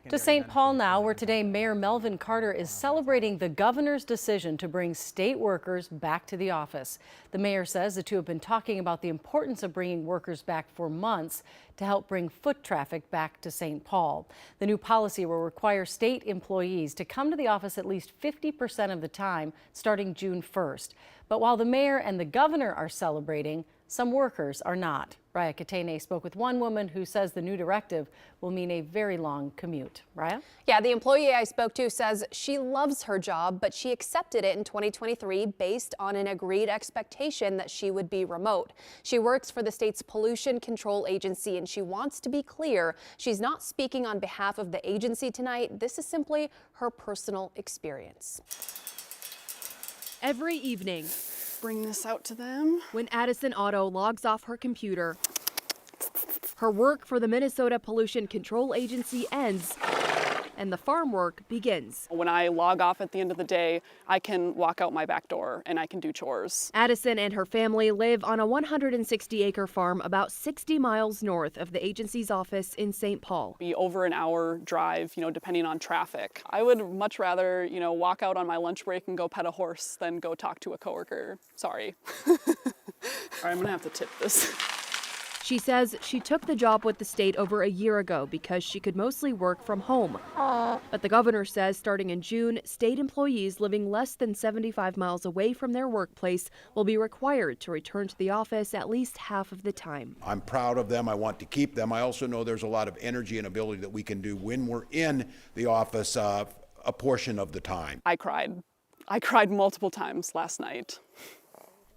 To St. Paul now, where today Mayor Melvin Carter is celebrating the governor's decision to bring state workers back to the office. The mayor says the two have been talking about the importance of bringing workers back for months to help bring foot traffic back to St. Paul. The new policy will require state employees to come to the office at least 50% of the time starting June 1st. But while the mayor and the governor are celebrating, some workers are not. Raya Katene spoke with one woman who says the new directive will mean a very long commute. Raya? Yeah, the employee I spoke to says she loves her job, but she accepted it in 2023 based on an agreed expectation that she would be remote. She works for the state's pollution control agency, and she wants to be clear she's not speaking on behalf of the agency tonight. This is simply her personal experience. Every evening, Bring this out to them. when Addison Otto logs off her computer, her work for the Minnesota Pollution Control Agency ends and the farm work begins. When I log off at the end of the day, I can walk out my back door and I can do chores. Addison and her family live on a 160-acre farm about 60 miles north of the agency's office in St. Paul. Be over an hour drive, depending on traffic. I would much rather, walk out on my lunch break and go pet a horse than go talk to a coworker. Sorry. All right, I'm gonna have to tip this. She says she took the job with the state over a year ago because she could mostly work from home. But the governor says starting in June, state employees living less than 75 miles away from their workplace will be required to return to the office at least half of the time. I'm proud of them. I want to keep them. I also know there's a lot of energy and ability that we can do when we're in the office a portion of the time. I cried. I cried multiple times last night.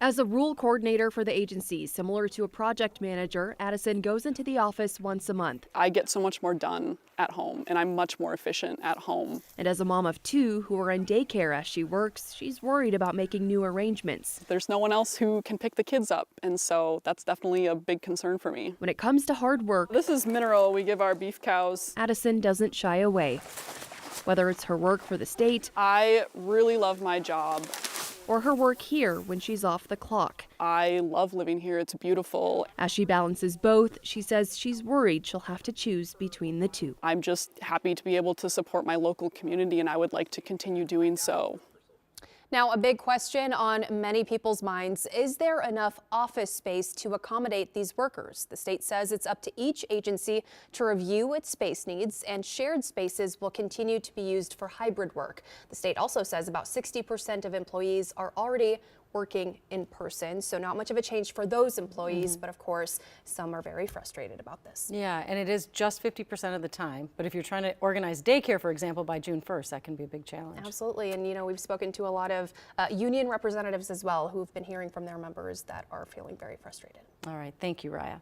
As a rule coordinator for the agency, similar to a project manager, Addison goes into the office once a month. I get so much more done at home, and I'm much more efficient at home. And as a mom of two who are in daycare as she works, she's worried about making new arrangements. There's no one else who can pick the kids up, and so that's definitely a big concern for me. When it comes to hard work, This is mineral we give our beef cows. Addison doesn't shy away. Whether it's her work for the state I really love my job. or her work here when she's off the clock. I love living here. It's beautiful. As she balances both, she says she's worried she'll have to choose between the two. I'm just happy to be able to support my local community, and I would like to continue doing so. Now, a big question on many people's minds, is there enough office space to accommodate these workers? The state says it's up to each agency to review its space needs, and shared spaces will continue to be used for hybrid work. The state also says about 60% of employees are already working in person, so not much of a change for those employees, but of course, some are very frustrated about this. Yeah, and it is just 50% of the time. But if you're trying to organize daycare, for example, by June 1st, that can be a big challenge. Absolutely, and we've spoken to a lot of union representatives as well who've been hearing from their members that are feeling very frustrated. All right, thank you, Raya.